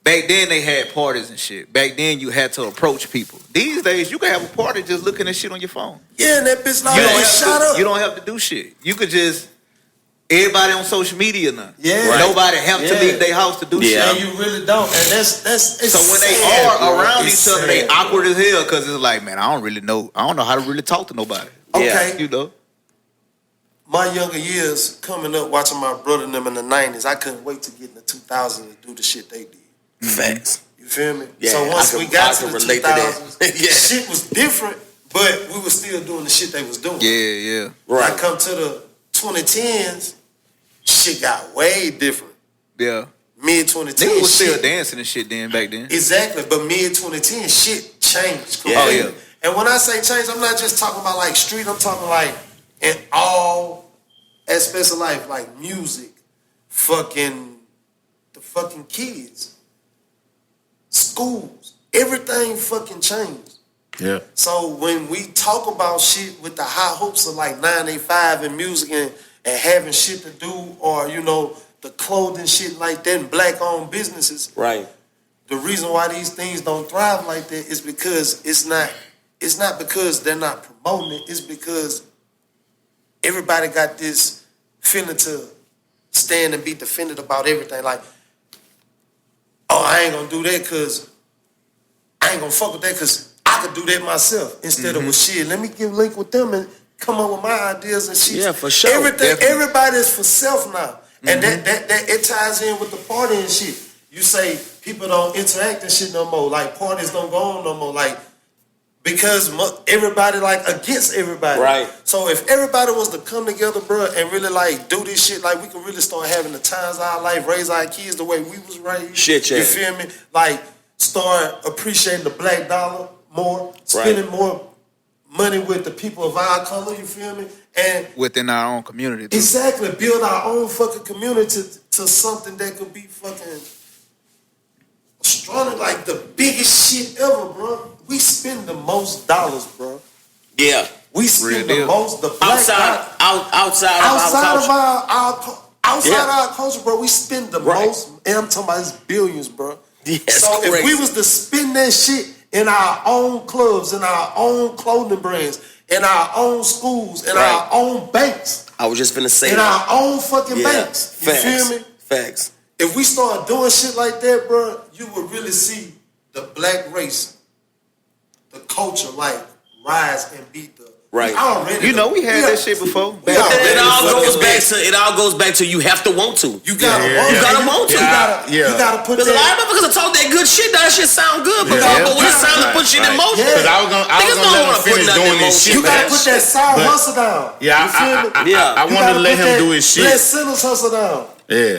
Back then they had parties and shit. Back then you had to approach people. These days you can have a party just looking at shit on your phone. Yeah, and that bitch like, You don't, hey, have shut to, up. you don't have to do shit. You could just Everybody on social media now. Yeah. Right. Nobody have to leave their house to do shit. And you really don't. And that's it's so when sad, they are bro. around It's each other, sad, they bro. awkward as hell because it's like, man, I don't know how to really talk to nobody. Okay. You know. My younger years coming up, watching my brother and them in the 90s, I couldn't wait to get in the 2000s to do the shit they did. Facts. You feel me? Yeah, so once we got to the relate 2000s, to that. Yeah. shit was different, but we were still doing the shit they was doing. Yeah. When I come to the 2010s, shit got way different. Yeah. Mid 2010s, Niggas was still dancing and shit then back then. Exactly, but mid 2010, shit changed. Yeah. Oh yeah. And when I say change, I'm not just talking about like street. I'm talking like in all aspects of life, like music, the fucking kids, schools, everything fucking changed. Yeah. So when we talk about shit with the high hopes of like 985 and music and having shit to do, or you know the clothing shit like that, and black-owned businesses, Right. the reason why these things don't thrive like that is because it's not because they're not promoting it. It's because everybody got this feeling to stand and be defended about everything. Like, oh, I ain't gonna do that because I ain't gonna fuck with that because I could do that myself instead of with shit. Let me get link with them and come up with my ideas and shit. Yeah, for sure. Everybody is for self now. And that it ties in with the party and shit. You say people don't interact and shit no more. Like parties don't go on no more. Like because everybody like against everybody. Right. So if everybody was to come together, bro, and really like do this shit, like we could really start having the times of our life, raise our kids the way we was raised. Shit, yeah. You feel me? Like start appreciating the black dollar more, spending more money with the people of our color. You feel me? And within our own community. Too. Exactly. Build our own fucking community to something that could be fucking astronomy, like the biggest shit ever, bro. We spend the most dollars, bro. Yeah. We spend the most. The black outside of our culture, bro. We spend the most, and I'm talking about it's billions, bro. Yeah, so crazy. if we was to spend that shit in our own clubs, in our own clothing brands, in our own schools, in our own banks. I was just finna say in that. our own fucking banks. You feel me? Facts. If we start doing shit like that, bro, you would really see the black race, the culture, like rise and beat the. Right. You know we had that shit before. It all goes back to you have to want to. You gotta want to. You gotta put that. Because a lot of motherfuckers talk that good shit. That shit sound good, but when it's time to put shit in motion, because I was gonna let him finish doing this shit. You gotta put that side hustle down. I wanted to let him do his shit. Let Sinners hustle down. Yeah.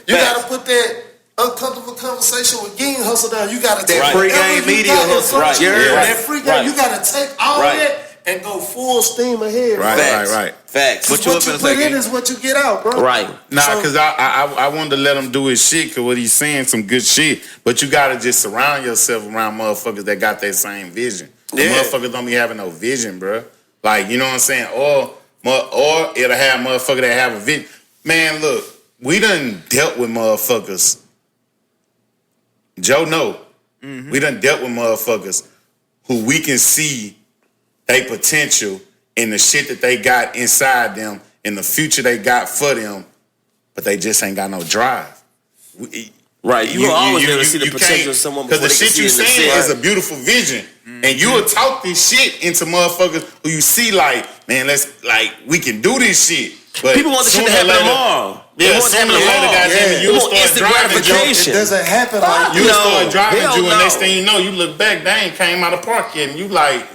You gotta put that uncomfortable conversation with Ging hustle down. You gotta take that free game media hustle. That free game. You gotta take all that and go full steam ahead. Right. Facts. What you put in is what you get out, bro. Right. Nah, because I wanted to let him do his shit, because what he's saying some good shit. But you got to just surround yourself around motherfuckers that got that same vision. Motherfuckers don't be having no vision, bro. Like, you know what I'm saying? Or it'll have motherfuckers that have a vision. Man, look, we done dealt with motherfuckers. Joe know. We done dealt with motherfuckers who we can see they potential in the shit that they got inside them, in the future they got for them, but they just ain't got no drive. Right, you will always be able to see the potential of someone because the shit you saying is a beautiful vision, and you will talk this shit into motherfuckers who you see like, man, we can do this shit. But people want the shit to happen tomorrow. Yeah, sooner or later, goddamn, you will start driving. It doesn't happen like you start driving, and next thing you know, you look back, they ain't came out of park yet, and you like,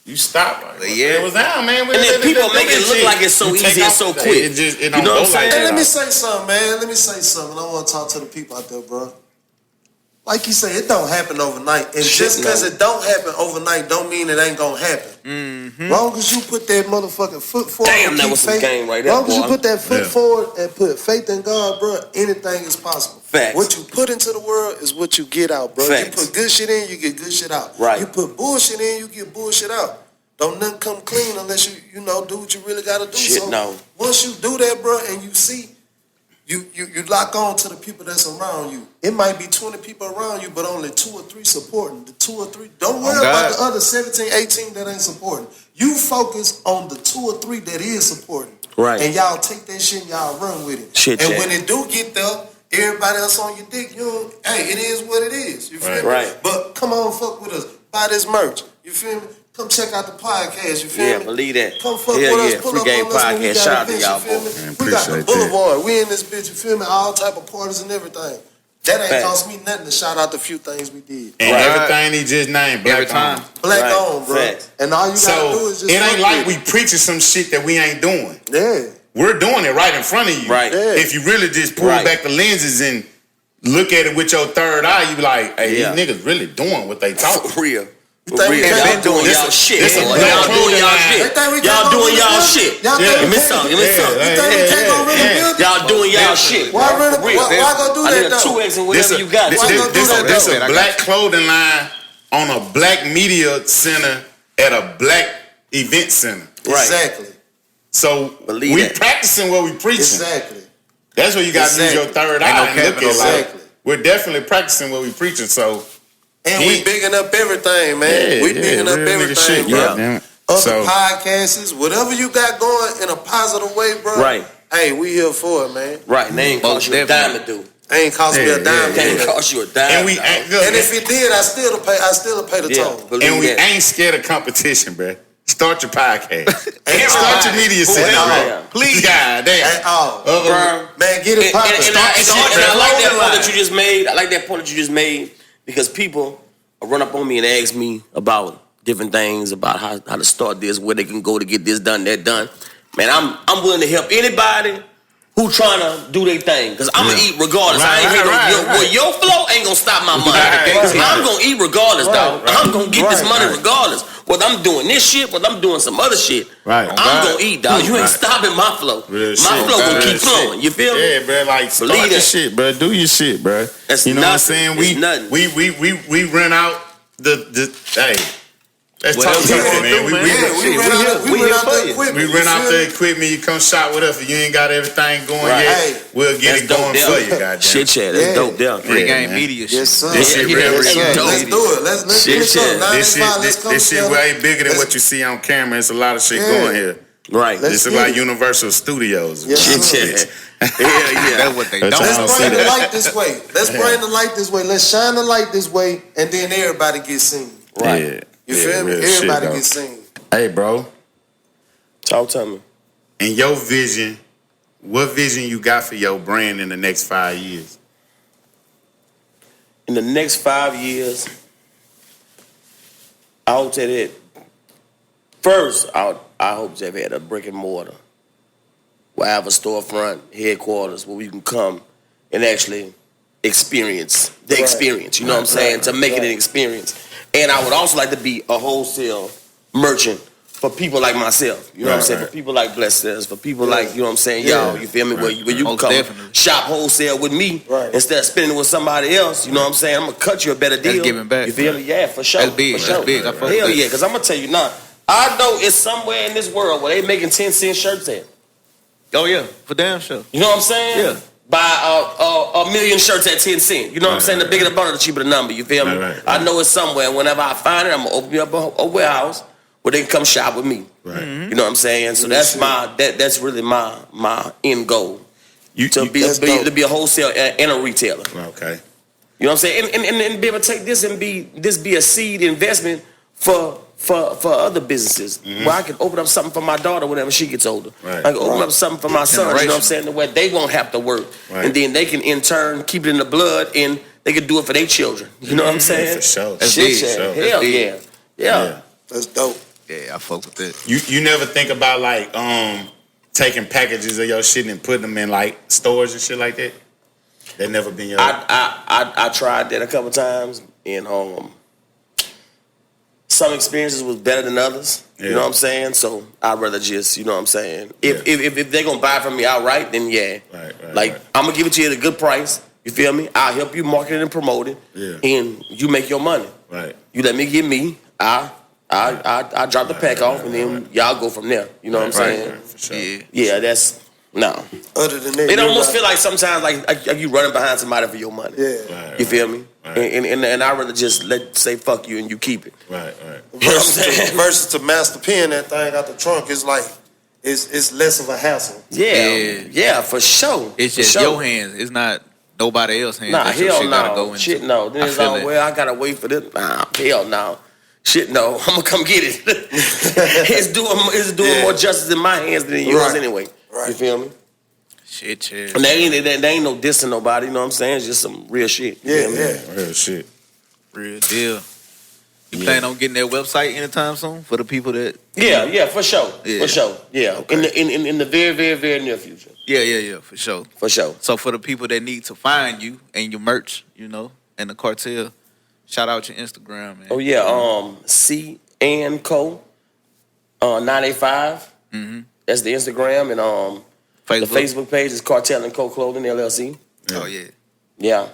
you stop. Like, it was down, man. And then people make it look like it's so easy and so quick. It don't go like that. Let me say something, man. Let me say something. I want to talk to the people out there, bro. Like you say, it don't happen overnight. And just because it don't happen overnight don't mean it ain't gonna happen. Long as you put that motherfucking foot forward. Damn, that was some game right there, Long as you put that foot forward and put faith in God, bro, anything is possible. Facts. What you put into the world is what you get out, bro. Facts. You put good shit in, you get good shit out. Right. You put bullshit in, you get bullshit out. Don't nothing come clean unless you do what you really gotta do. Once you do that, bro, and you see, you lock on to the people that's around you. It might be 20 people around you, but only 2 or 3 supporting. The 2 or 3, don't worry about the other 17, 18 that ain't supporting. You focus on the 2 or 3 that is supporting. Right. And y'all take that shit and y'all run with it. Shit, and Jack. when it do get there, everybody else on your dick, hey, it is what it is. You feel me? Right. But come on, fuck with us. Buy this merch. You feel me? Come check out the podcast. You feel me? Yeah, believe that. Come fuck Hell with yeah. us. Pull Free up Game on us when we Podcast. got Shout out to events, y'all, you feel boys. me? Man, We got the appreciate that. Boulevard. We in this bitch, you feel me? All type of parties and everything. That ain't Facts. cost me nothing to shout out the few things we did. And Right. everything he just named, black Every time. on. Black Right. on, bro. Facts. And all you gotta do So is just it ain't fuck like with we preaching some shit that we ain't doing. it. Yeah. We're doing it right in front of you. Right. Yeah. If you really just pull Right. back the lenses and look at it with your third eye, you be like, hey, Yeah. these niggas really doing what they talking. For real. For think we real. can't Y'all do doing this? y'all shit. This a boy. black Y'all doing clothing y'all line. They shit. think we Y'all can't go doing really y'all build it? shit. Y'all Yeah. think we Give me can't- some. Give me Yeah, some. You think we can't go really yeah. build it? Y'all doing y'all shit. Why bro. really? For real. Why go do I that need a though? 2X and whatever you got. Why too. go do that, This though? a black clothing line on a black media center at a black event center. Right. Exactly. So Believe we that. practicing what we preaching. Exactly. That's where you got to use your third Ain't no eye and look capping at no like, Exactly. we're definitely practicing what we preaching. So And He- we bigging up everything, man. we bigging up real nigga everything, shit, bro. Yeah. goddamn it. Other So podcasts, whatever you got going in a positive way, bro. Right. Hey, we here for it, man. Right. They ain't Most cost you a dime to definitely. do. Ain't cost me a Yeah, dime. They to ain't do that. cost you a dime. and we dog. ain't look, And if it did, I still pay the Yeah. toll. Believe and we that. ain't scared of competition, bro. Start your podcast. Ain't Start your media center. Whoever. bro. Please. God damn. At all. Bro. Man, get it poppin'. And I Start your like that clothing point line. that you just made. I like that point that you just made because people run up on me and ask me about different things about how to start this, where they can go to get this done, that done. Man, I'm willing to help anybody who trying to do their thing because I'm gonna eat regardless. I ain't Right. your flow ain't gonna stop my money. Right. I'm gonna eat regardless, dog. Right. I'm gonna get this Right. money Right. regardless. Whether I'm doing this shit, whether I'm doing some other shit, Right. I'm gonna eat, dog. You ain't Right. stopping my flow. Real My shit, flow gonna real keep shit. flowing. You feel me? Yeah, bro. Like start Believe your that. shit, bro. Do your shit, bro. That's you know what I'm nothing. saying? It's nothing. We rent out the hey. Let's What talk else about you it, gonna man. do, We man? we- Yeah, Shit, we rent out we here for the you. equipment. we you rent out feel the me? equipment. You come shop with us. If you ain't got everything going Right. yet, Hey, we'll get That's it dope going there. for you, goddamn. Shit, chat. That's Yeah. dope there. Free Yeah, game man. media shit. Yes, sir. This shit real, Yes, real sir. dope. Let's do it. Let's Shit, click shit. up. This 95, let's shit, come this shit together. way bigger than Let's- what you see on camera. It's a lot of shit Yeah. going here. Right. Let's This is get like it. Universal Studios. Yes, Shit, sir. shit. That's what they That's don't. all Let's I'm bring the saying. light this way. Let's bring the light this way. Let's shine the light this way, and then everybody gets seen. Right. Yeah. You Yeah, feel me? real shit, Everybody though. gets seen. Hey, bro. Talk to me. In your vision, what vision you got for your brand in the next 5 years? In the next 5 years, I hope that first, I hope that we had a brick and mortar. We'll have a storefront, headquarters, where we can come and actually experience the Right. experience. You know what I'm saying? To make it an experience. And I would also like to be a wholesale merchant for people like myself. You know what I'm Right, saying? right. For people like Blessed Us, for people like, you know what I'm saying? Yeah. Y'all, you feel me? Where you can Most come definitely. shop wholesale with me Right. instead of spending it with somebody else. You know what I'm saying? I'm going to cut you a better deal. giving back. You feel me? Yeah, for sure. That's big. For That's sure. big. I fuck Hell with yeah, that. because I'm going to tell you now, I know it's somewhere in this world where they making 10-cent shirts at. Oh yeah, for damn sure. You know what I'm saying? Yeah. Buy a million shirts at 10 cents. You know what I'm Right, saying? The right, bigger the bundle, the cheaper the number. You feel me? Right. I know it's somewhere. Whenever I find it, I'm gonna open me up a warehouse where they can come shop with me. Right. You know what I'm saying? So that's that's really my end goal to be that's dope. to be a wholesaler and a retailer. Okay. You know what I'm saying? And be able to take this and be a seed investment for other businesses. Where I can open up something for my daughter whenever she gets older. Right. I can open up something for my son, you know what I'm saying? Where they won't have to work. Right. And then they can in turn keep it in the blood and they can do it for their children. You know what I'm saying? For sure. That's Shit, big. shit. Sure. Hell That's big. yeah. Yeah. That's dope. Yeah, I fuck with that. You never think about like taking packages of your shit and putting them in like stores and shit like that? That never been your I tried that a couple times and some experiences was better than others. Yeah. You know what I'm saying? So I'd rather just, you know what I'm saying? If they're gonna buy from me outright, then yeah. Right, like right. I'm gonna give it to you at a good price. You feel me? I'll help you market it and promote it. Yeah. And you make your money. Right. You let me get me, I drop the pack off and then y'all go from there. You know what I'm saying? Right, for sure. Yeah. Yeah, that's no. Other than that, It you almost got- feel like sometimes like you running behind somebody for your money. Yeah. Right, You feel me? Right. And I'd rather just say fuck you and you keep it. Right. You know what I'm saying? Versus to master pen that thing out the trunk is like it's less of a hassle. Yeah, for sure. It's for just sure. your hands. It's not nobody else's hands. Nah, that your hell shit gotta go no. into. Shit no. Then it's all, well, I gotta wait for this. Nah, hell no. Shit no. I'm gonna come get it. It's doing more justice in my hands than in yours anyway. Right. You feel me? Shit, yeah. And they ain't no dissing nobody, you know what I'm saying? It's just some real shit. You feel me? Real shit. Real deal. You plan on getting that website anytime soon for the people that? Yeah, for sure. Yeah. For sure. Yeah. Okay. In the very, very, very near future. Yeah, for sure. For sure. So for the people that need to find you and your merch, and the cartel, shout out your Instagram, man. Oh yeah, C and Co. 985. Mm-hmm. That's the Instagram, and Facebook. the Facebook page is Cartel and Co Clothing LLC. Oh yeah. Yeah.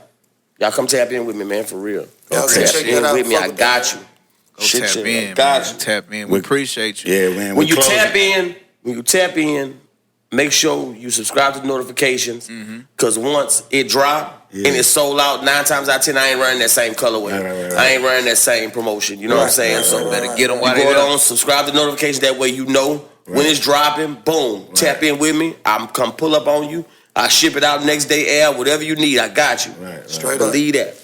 Y'all come tap in with me, man, for real. Y'all Tap check in that out. with me. I Fuck got you. Go tap in, I got man. you. Tap in. We appreciate you. Yeah, man. When we you closing. tap in, make sure you subscribe to the notifications. Cause once it drop and it's sold out, 9 times out of 10, I ain't running that same colorway. Right. I ain't running that same promotion. You know what I'm saying? So Better get them while you they go there. on, subscribe to the notifications. That way you know when it's dropping. Boom, tap in with me. I'm come pull up on you. I ship it out next day, air, whatever you need. I got you. Right. Straight up. Believe that.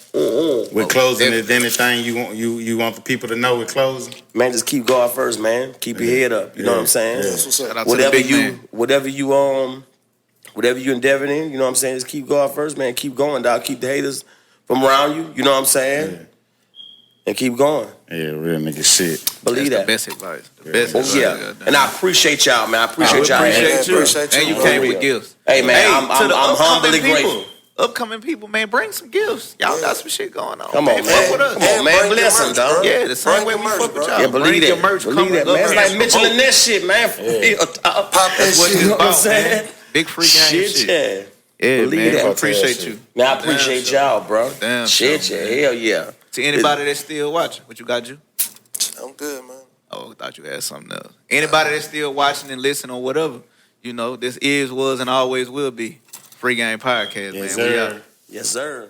We're closing. Is anything you want the people to know we're closing? Man, just keep going first, man. Keep your head up. You know what I'm saying? That's what's Shout up. out to the big man. Whatever you endeavoring in, you know what I'm saying? Just keep going first, man. Keep going, dog. Keep the haters from around you. You know what I'm saying? Yeah. And keep going. Yeah, real nigga shit. Believe That's that. the best advice. The best Oh advice. yeah. goddamn. And I appreciate y'all, man. I We appreciate y'all. appreciate you. Appreciate you. And you For came real. with gifts. Hey man, to I'm the humbly upcoming people, grateful. Upcoming people, man, bring some gifts. Y'all got some shit going on. Come man. on, Fuck man. with us. Come on, And man. bring your Bless merch, him, dog. bro. Yeah, the same Bring way your we merch, fuck with bro. y'all. Yeah, believe Bring that. your merch. Believe come that, and man. love It's it like and Mitchell promote and Ness shit, man. Pop Yeah. that That's what shit. it's You know what I'm about, saying? man. Big free game shit. Yeah. Yeah, Believe man. that. I appreciate Shit. you. Man, I appreciate Damn, y'all, bro. Damn Shit, sure, yeah. man. Hell yeah. To anybody that's still watching, what you got, you? I'm good, man. Oh, I thought you had something else. Anybody that's still watching and listening or whatever, this is, was, and always will be Free Game Podcast, Yes, man. We sir. out. Yes, sir.